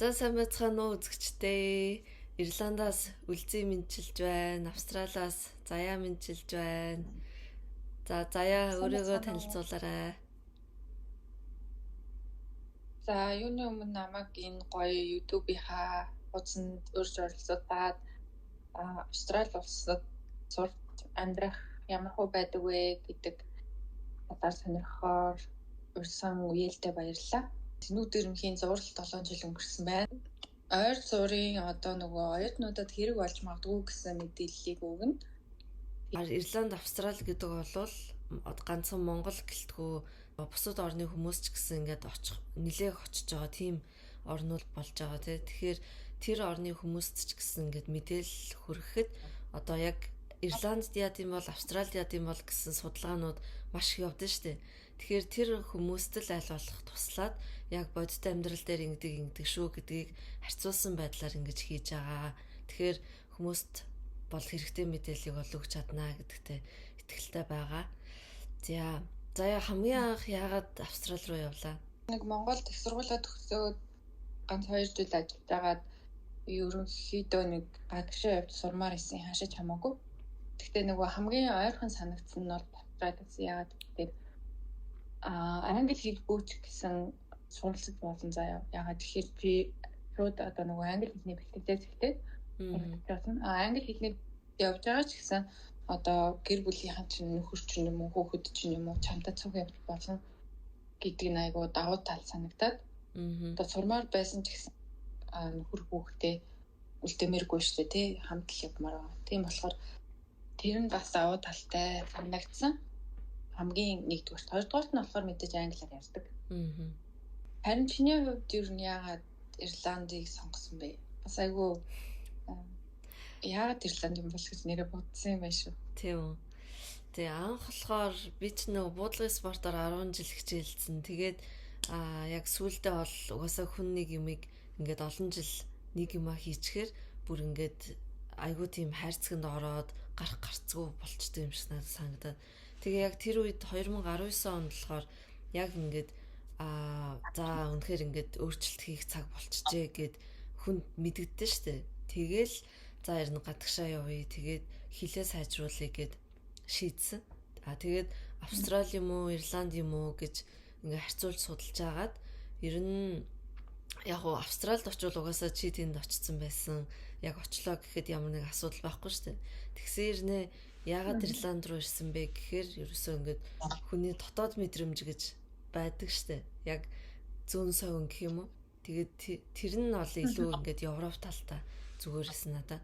За сайн байцгаана уу үзэгчдээ. Ирландаас Үлзий мэдчилж байна. Австралиас Заяа мэдчилж байна. За Заяа Сайн өөрийгөө байна уу? танилцуулаарай. За юуны өмнө намайг энэ гоё YouTube-ийнхаа хуудсанд урьж оролцуулаад Австрали улсад сурч амьдрах ямар хөө байдаг вэ гэдэг талаар сонирхохоор урьсан үеэлтэд баярлалаа. Тэнүүд ерөнхийн зурлал 7 жил өнгөрсөн байна. Ойр зургийн одоо нөгөө оюутнуудад хэрэг болж магадгүй гэсэн мэдээллийг өгнө. Ирланд, Австрали гэдэг бол ганцхан Монгол гэлтгүү бусад орны хүмүүс ч гэсэн ингээд очих нилээх очиж байгаа тийм орнууд болж байгаа тий. Тэгэхээр тэр орны хүмүүст ч гэсэн ингээд мэдээлэл хүрэхэд одоо яг Ирланд яа гэм бол Австрали яа гэм бол гэсэн судалгаанууд маш их явдсан шүү дээ. Тэгэхээр тэр хүмүүст л аль болох туслаад яг бодит амьдрал дээр ингэдэг шүү гэдгийг харьцуулсан байдлаар ингэж хийж байгаа. Тэгэхээр хүмүүст бол хэрэгтэй мэдээллийг бол өгч чаднаа гэдэгтээ итгэлтэй байгаа. За хамгийн анх яагаад Австрали руу явлаа? Нэг Монголд их сургуулаа төгсөөд ганц 2 жил ажиллаж байгаад ерөнхийдөө нэг гадагшаа явж сурмаар исэн хашиж хамаагүй. Гэхдээ нөгөө хамгийн ойрхон санагдсан нь бол Австралиас яагаад гэвэл англи хэл бүүч гэсэн суралцж болно заяа. Яагаад тэгэхээр би шууд одоо нөгөө англи хэлний бэлтгэлээс эхлээд англи хэлний явж байгаа ч гэсэн одоо гэр бүлийнхэн чинь нөхөр чинь юм уу хүүхэд чинь юм уу чамтай цуг явж болно гэдэг нь айгуу давуу тал санагдаад одоо сурмаар байсан ч гэсэн нөхөр хүүхдээ үлдэмээргүй шүү дээ тий хамт л явмаар байгаа. Тийм болохоор тэр нь бас давуу талтай санагдсан. Хамгийн нэгдүгээр, хоёрдугаар нь болохоор мэдээж англиар ярьдаг. Харин чиний хувьд юу нь яагаад Ирландыг сонгосон бэ? Бас айгүй яагаад Ирланд юм бол гэж нэрээ бодсон юм байна шүү. Тийм үү. Тэгээ анх болохоор би ч нэг буудлын спортоор 10 жил хичээлсэн. Тэгээд яг сүүлдээ бол угаасаа хүн нэг юмыг ингээд олон жил нэг юмаа хийчихээр бүр ингээд айгүй тийм хайрцагт ороод гарцгүй болчтой юм шиг надад санагдаад. Тэгээ яг тэр үед 2019 онд болохоор яг ингээд за үнэхээр ингээд өөрчлөлт хийх цаг болчихжээ гэд хүнд мэдэгдэн штэ. Тэгээл за ярина гадагшаа явъя. Тэгээд хилээ сайжруулъя гэд шийдсэн. Тэгээд Австрали юм уу, Ирланд юм уу гэж ингээ харьцуулж судалж агаад ер нь яг уу Австралид очивол угаасаа чи тэнд очсон байсан. Яг очлоо гэхэд ямар нэг асуудал байхгүй шүү дээ. Тэгсэн ирнэ яагаад Ирланд руу ирсэн бэ гэхээр ерөөсөө ингээд хүний дотоод мэдрэмж гэж байдаг шүү дээ. Яг зүүн совин гэх юм уу. Тэгээд тэр нь бол илүү ингээд Европ талтай зүгээрсэн надаа.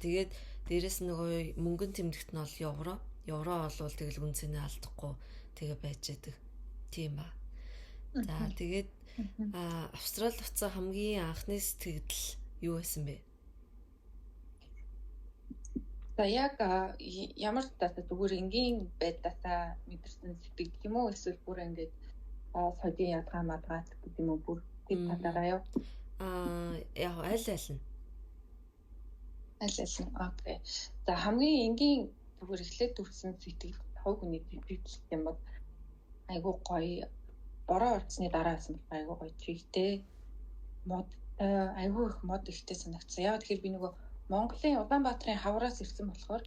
Тэгээд дээрэс нөгөө мөнгөн тэмдэгт нь бол евро. Евро болвол тэгэл үнцэнээ алдахгүй тэгээ байж яадаг. Тийм ба. За тэгээд Австрали уцаа хамгийн анхны сэтгэл юу байсан бэ? За яг ямар татаа зүгээр энгийн байдлаасаа мэдэрсэн сэтгэл юм уу эсвэл бүр ингээд содын ядгаа мадгаад гэдэг юм уу бүр тэр татаараа юу? Яг аль нь. Окей. За хамгийн энгийн зүгээр эхлээд төрсэн сэтгэл хов хүний сэтгэл юм бол айгуу гоё бороо орцны дараа байсан бол айгуу гоё чигтэй мод айгуу их мод ихтэй санагдсан. Яг тэгэхээр би нөгөө Монголын Улаанбаатарын хавраас ирсэн болохоор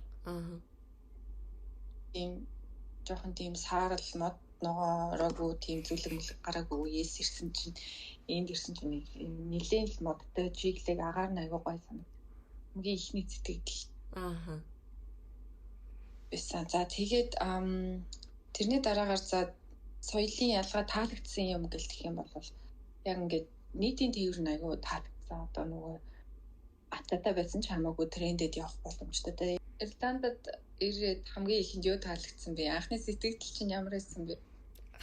тийм жоохон тийм саарл мод ногоороогүй тийм зүлэг гараагүй үеэс ирсэн чинь энд ирсэн чинь нэлээд л модтой чиглэг агаар нь айгуу гоё санагдсан. Хамгийн ихний сэтгэл. Байсан. За тэгээд тэрний дараагаар за соёлын ялгаа таалагдсан юм гэлтэх юм бол яг ингээд нийтийн тээвэр нь айгүй таалагдсан. Одоо нөгөө ататай байсан ч хамаагүй трендэд явах боломжтой. Ирландад ирээд хамгийн ихэнд юу таалагдсан бэ? Анхны сэтгэл чинь ямар байсан бэ?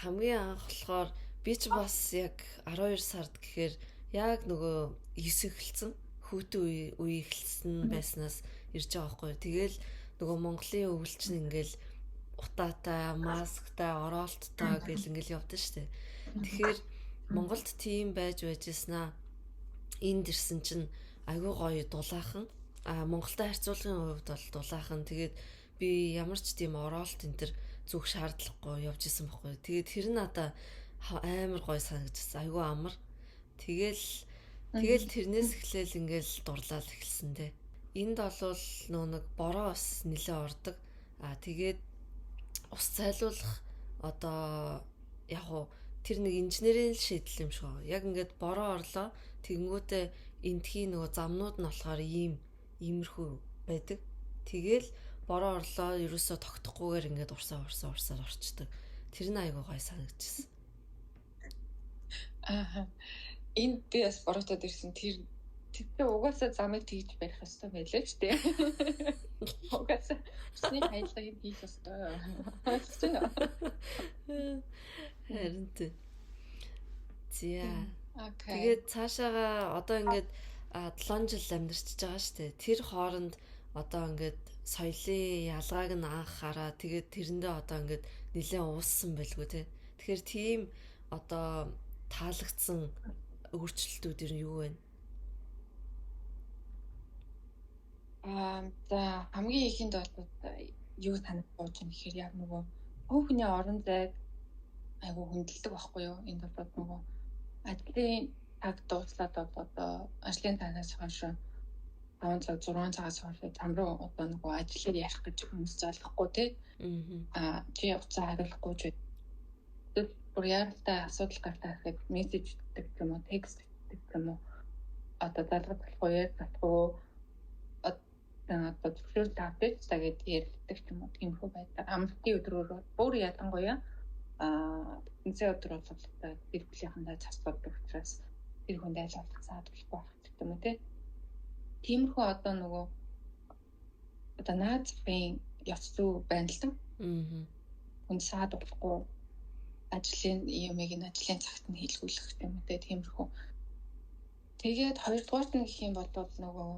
Хамгийн анх болохоор би ч бас яг 12 сард гэхээр яг нөгөө эсэхэлсэн хүүтэн үе эхэлсэн байснаас ирж байгаа байхгүй. Тэгэл нөгөө Монголын өвлчин ингээл утаатай, масктай, ороолттой гэл ингээл явдсан штэ. Тэгэхээр Монголд тийм байж байжснаа энд ирсэн чинь айгүй гоё дулаахан. Монголтой харьцуулгын хувьд бол дулаахан. Тэгээд би ямар ч тийм ороолт энэ төр зүг шаардлагагүй явж исэн байхгүй. Тэгээд тэр нь надаа амар гоё санагдчихсан. Айгүй амар. Тэгэл Тэгэл тэрнээс эхлээл ингээл дурлал эхэлсэн дээ. Энд олвол нөө нэг бороо бас нэлээ ордог. Тэгээд ус цайлуулах одоо яг уу тэр нэг инженерийн шийдэл юм шиг байна. Яг ингээд бороо орлоо. Тэгэнгүүтээ энтхийн нөгөө замнууд нь болохоор иймэрхүү байдаг. Тэгэл бороо орлоо ерөөсөө тогтохгүйгээр ингээд урсаад орчдөг. Тэр нь айгуу гой санагдчихсан. Энд би бас бороотод ирсэн тэр угаасаа замыг тэгж барих хэрэгтэй байлаа ч тийм. Угаасаа усны хайлгыг хийх хэрэгтэй. Харин тийм. Зя. Окей. Тэгээд цаашаага одоо ингээд 7 жил амьдарчиж байгаа штэ. Тэр хооронд одоо ингээд соёлын ялгааг нь анх хараа. Тэгээд тэрэндээ одоо ингээд нэлээд ууссан байлгүй те. Тэгэхээр тийм одоо таалагдсан өөрчлөлтүүд юу вэ? За хамгийн ихэнд бол юу санагдаж байна гэхээр яг нөгөө хүүхний орон зайг айгу хөндлөдөг байхгүй юу? Энд бол нөгөө ажлын таг дууслаад одоо ажлын танаас хойш 5 цаг 6 цагаас хойш зам руу одоо нөгөө ажлыг ярих гэж хүмүүс залахгүй тий. Чи уцаа хариулахгүй ч бүр яралтай асуудал гартай гэхэд мессеж өгдөг юм уу, текст өгдөг юм уу? Одоо залгах болохгүй ярихгүй одоо зөвшөөрөл авчих цагт ярьдаг юм уу? Тиймэрхүү байдаг. Амралтын өдрөөр бүр ялангуяа тэнцээ өдөр бол гэр бүлийнхээ засвардаг учраас тэр хүнд айл болох саадуулахгүй байх гэх юм уу тий. Тиймэрхүү одоо нөгөө одоо наад захын ёс зүй байна л даа. Хүнд саадуулахгүй ажлын юмыг нь ажлын цагт нь хийлгүүлэх гэх юм уу тий. Тиймэрхүү. Тэгээд хоёрдугаарт нь гэх юм бол нөгөө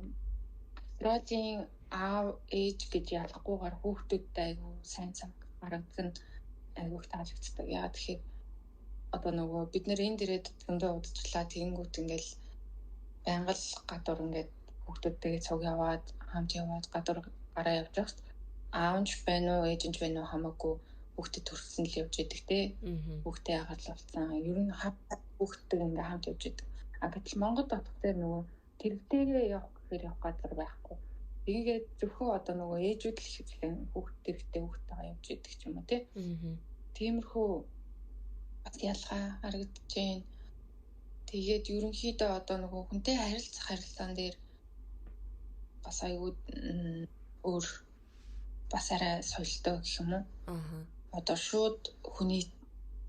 Австралийн аав ээж гэж ялгахгүйгээр хүүхдүүдтэй айгүй сайн гаргацсан айгүй таалагддаг. Яа тэгэхээр одоо нөгөө бид нэр энэ дээрээ зөндөө удажглаа тэгэнгүүт ингээл байнга л гадуур ингээд хүүхдүүдтэйгээ цуг яваад хамт яваад гадуур гараа явж байгаа шүү дээ. Аав нь ч байна уу ээж нь ч байна уу хамаагүй хүүхдэд төрсөн л явж идэг те. Хүүхдээ агаалуулсан. Ер нь хүүхдтэй ингээд хамт явж идэг. Гэтэл Монгол дотор дээр нөгөө тэрвтэйгээ явах гэхээр явах газар байхгүй. Тэгээд зөвхөн одоо нөгөө ээжүүд л ихлэн хүүхдтэй хүүхдтэйгээ явж идэг ч юм уу тий. Тиймэрхүү бас ялгаа харагдаж байна. Тэгээд ерөнхийдөө одоо нөгөө хүнтэй харилцаан дээр бас аюу өөр бас арай соёлтой гэх юм уу? Одоо шууд хүний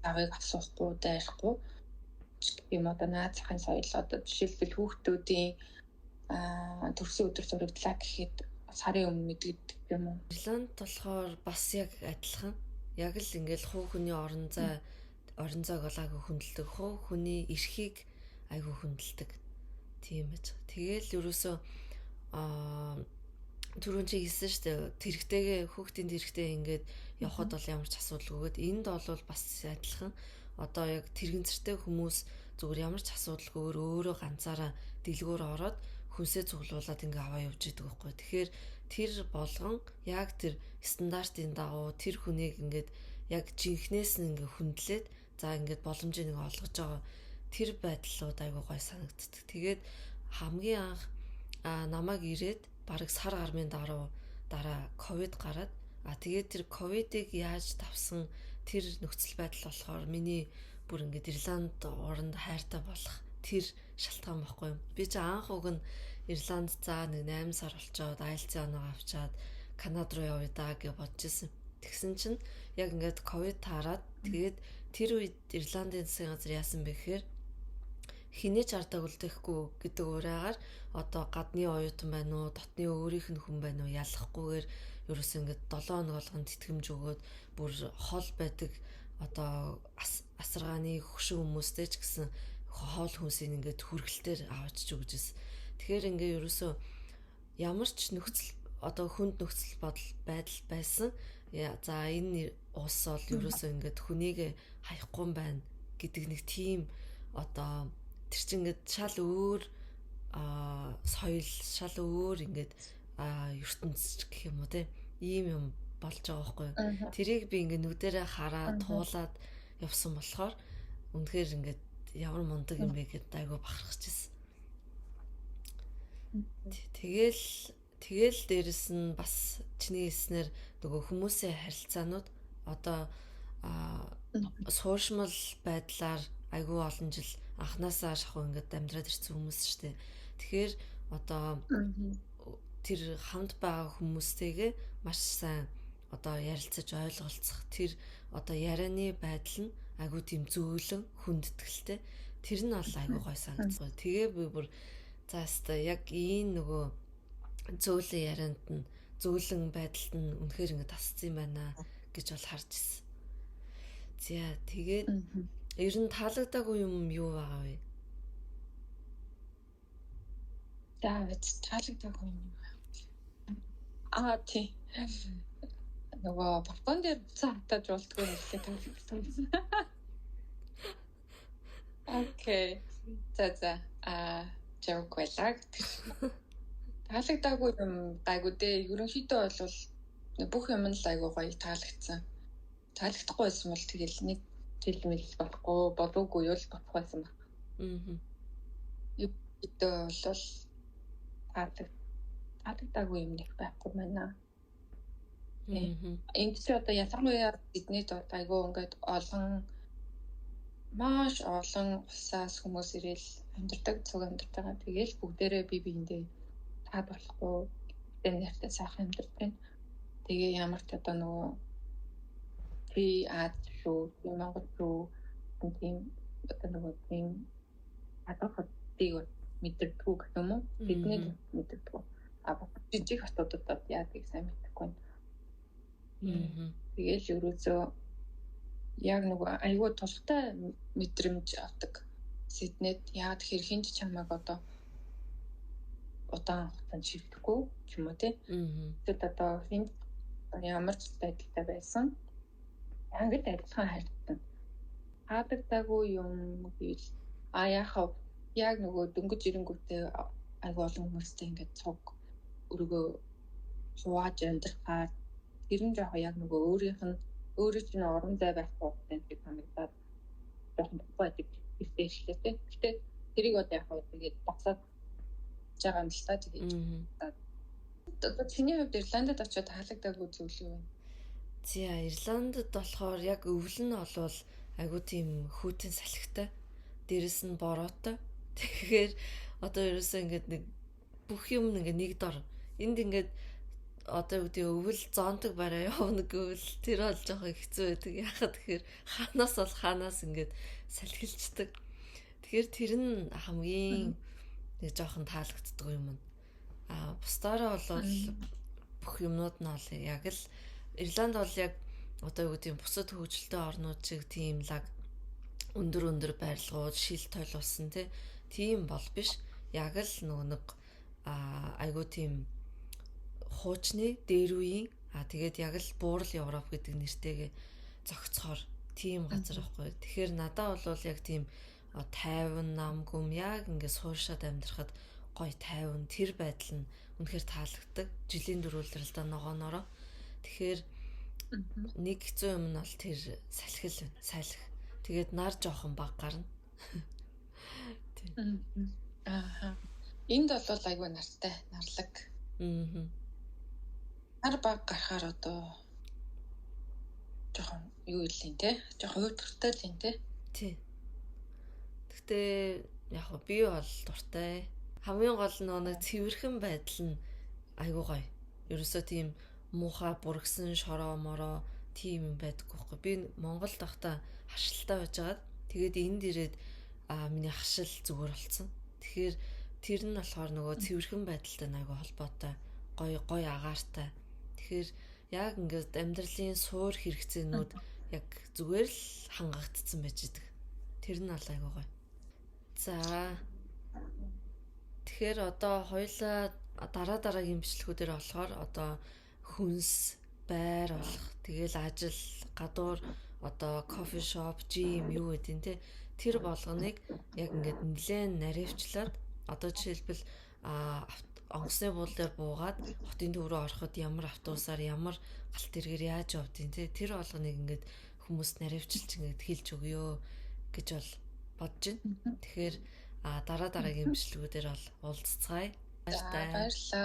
авыг асуухгүй дайрахгүй юм одоо наад захын соёл одоо жишээлбэл хүүхдүүдийн төрсөн өдөр зурагдлаа гэхэд сарын өмнө мэддэг юм уу? Ирланд болохоор бас яг адилхан. Яг л ингээл хуу хүний орон зайг айгүй хөндлөдөг. Хуу хүний эрхийг айгүй хөндлөдөг. Тийм байж. Тэгээл ерөөсөө түрүүн чи хэлсэн шүү дээ. Тэрэгтэйгээ хүүхдийн тэрэгтэй ингээд явхад бол ямар ч асуудалгүйгээд энд бол бас адилхан. Одоо яг тэрэгцэртэй хүмүүс зүгээр ямар ч асуудалгүйгээр өөрөө ганцаараа дэлгүүр ороод хүнсээ цуглуулад ингээ аваа явж идэг байхгүй. Тэгэхээр тэр болгон яг тэр стандартын дагуу тэр хүнийг ингээд яг жинхнээс нь ингээ хөндлөөд за ингээд боломжийг нэг олгож байгаа тэр байдлууд айгүй гой санагддаг. Тэгээд хамгийн анх намайг ирээд бараг сар гармын дараа ковид гараад тэгээд тэр ковидыг яаж давсан тэр нөхцөл байдал болохоор миний бүр ингээд Ирланд оронд хайртай болох тэр шалтгаан байхгүй юм. Би ч анх уг нь Ирланд за нэг 8 сар болчоод IELTS оноо авчаад Канада руу явъя даа гэж бодож ирсэн. Тэгсэн чинь яг ингээд ковид таарад тэгээд тэр үед Ирландын засгийн газар яасан бэ гэхээр хинээч ардаа үлдээхгүй гэдэг уурайгаар одоо гадны оюутан байна уу, дотны өөрийнх нь хүн байна уу ялахгүйгээр ерөөсөө ингээд 7 хоног болгонд тэтгэмж өгөөд бүр хол байдаг одоо асаргааны хөшин хүмүүстэй ч гэсэн хоол хүнсийг ингээд хүргэлтээр аваач өгчээсэн. Тэгэхээр ингээ ерөөсөө ямар ч нөхцөл одоо хүнд нөхцөл байдал байсан. За энэ улс бол ерөөсөө ингээд хүнийг хаяхгүй байна гэдэг нэг тийм одоо тэр чинь ингээд шал өөр соёл шал өөр ингээд ертөнцч гэх юм уу те ийм юм болж байгаа байхгүй юу. Тэрийг би ингээд нүдэрээ хараад туулаад явсан болохоор үнэхээр ингээд ямар мундаг юм бэ гэдээ айгүй бахархаж ирсэн. Тэгэл тэгэл дээрэс нь бас чиний хэлснээр нөгөө хүмүүсийн харилцаанууд одоо сууршмал байдлаар айгүй олон жил анханасаа шахуу ингээд амьдраад ирсэн хүмүүс шүү дээ. Тэгэхээр одоо тэр хамт байгаа хүмүүстэйгээ маш сайн одоо ярилцаж ойлголцох тэр одоо ярианы байдал нь айгүй тийм зөөлөн хүндэтгэлтэй. Тэр нь бол айгүй гой санагдсан. Тэгээ би бүр заастаа яг ийм нөгөө зөөлөн ярианд нь зөөлөн байдалд нь үнэхээр ингэ тасцсан юм байна гэж бол харж ирсэн. За тэгээд ер нь таалагдаагүй юм юу байгаа вэ? За таалагдаагүй юм. Тий. Нөгөө балкон дээр буцаа хатаж болтгоо хэлээ таалагдсан. Окей. За joke байлаа гэдэг. Таалагдаагүй юм гайгүй дээ. Ерөнхийдөө бол бүх юм нь л айгүй гоё таалагдсан. Таалагдахгүй байсан бол тэгэл нэг жил мэл болохгүй болоогүй юу л болох байсан баг. Ерөнхийдөө бол таалагдаагүй юм нэг байхгүй байна. Энд чи одоо ялангуяа биднийд айгүй ингээд маш олон усаас хүмүүс ирээл амьдардаг цуг амьдардаг. Тэгээл бүгдээрээ бие биендээ таад болохгүй энэ нэртэй сайхан амьдардаг. Тэгээ ямар ч одоо нөгөө шүү Монгол руу тийм одоо нөгөө тийм адилхан мэдэрдэггүй гэх юм уу? Бидний мэдэрдэггүй. Жижиг хотуудад яадаг сайн мэдэхгүй. Тэгээл ерөөсөө яг нөгөө айгүй тустай мэдрэмж авдаг. Сиднейд яагаад хэр хинч чамайг одоо удаан хугацаанд шивдэхгүй ч юм уу тий. Тэгэд одоо хинч ямар ч байдалтай байсан. Ангид адилхан харагдсан. Хаадагдаагүй юм гэвэл яахав яг нөгөө дөнгөж ирэнгүүтээ айгүй олон хүмүүстэй ингээд цуг өргөө хувааж амьдрахаар тэр нь яг нөгөө өөрөө чинь орон зай байх хугацаанд би санагдаад жоохон байдаг ихтэй шилээ тий. Гэтэ тэрийг одоо яг тэгээд бацаад байгаа юм л та тэгээд. Одоо чиний хувьд Ирландд очиод таалагдаагүй зүйл юу вэ? За Ирландд болохоор яг өвөл нь олвол айгуу тийм хүүтэн салхитай. Дээрэс нь бороотой. Тэгэхээр одоо ерөөсөө ингээд нэг бүх юм ингээд нэг дор. Энд ингээд одоо үгүй өвөл зонтог бараа явна гэвэл тэр бол жоохон хэцүү байдаг. Яхад тэгэхээр хаанаас ингээд салхилчдаг. Тэгэхээр тэр нь хамгийн нэг жоохон таалагддаг юм. Бусдаараа бол бүх юмнууд нь бол яг л Ирланд бол яг одоо юу гэдэг бусад хөгжилтэй орнууд шиг тийм лаг өндөр байрлагууд шил тойлуулсан тийм бол биш. Яг л нэг айгуу тийм хуучны дээр үеийн тэгээд яг л буурал Европ гэдэг нэртэйгээ зохицохоор тийм газар байхгүй. Тэгэхээр надад бол яг тийм тайван нам гүм яг ингээд сууршаад амьдрахад гоё тайван тэр байдал нь үнэхээр таалагддаг. Жилийн дөрвөлрэлдээ ногоонороо. Тэгэхээр нэг хэцүү юм нь бол тэр салхил байна. Салхи. Тэгээд нар жоохон баг гарна. Энд бол айгүй нартай, нарлаг. Нар баг гарахаар одоо жоохон юу илийн те? Жоохон уйтгартай л юм те? Тий. Гэхдээ яг би бол дуртай. Хамгийн гол нь нэг цэвэрхэн байдал нь айгүй гоё. Ерөөсөө тийм муухай бүргсэн шороо мороо тийм юм байдаггүй байхгүй. Би Монголд байхдаа харшилтай байжгаад тэгээд энд ирээд миний хашил зүгээр болсон. Тэгэхээр тэр нь болохоор нөгөө цэвэрхэн байдалтай айгүй холбоотой. Гоё агаартай. Тэгэхээр яг ингээд амьдралын суур хэрэгцээнүүд яг зүгээр л хангагдсан байж идэг. Тэр нь бол айгүй гоё. За. Тэгэхээр одоо хоёулаа дараагийн бичлэгүүдээр болохоор одоо хүнс байр болох тэгэл ажил гадуур одоо кофе шоп жим юу гэдэг те тэр болгоныг яг ингээд нэлээд наривчлаад одоо жишээлбэл онгоцны буул дээр буугаад хотын төв рүү ороход ямар автобусаар ямар галт тэргээр яаж явдیں۔ Тэ тэр болгоныг ингээд хүмүүс наривчилж ингээд хэлж өгөө гэж бол бодож байна. Тэгэхээр дараагийн бичлэгүүдээр бол уулзцгаая. За Баяртай. баярлалаа.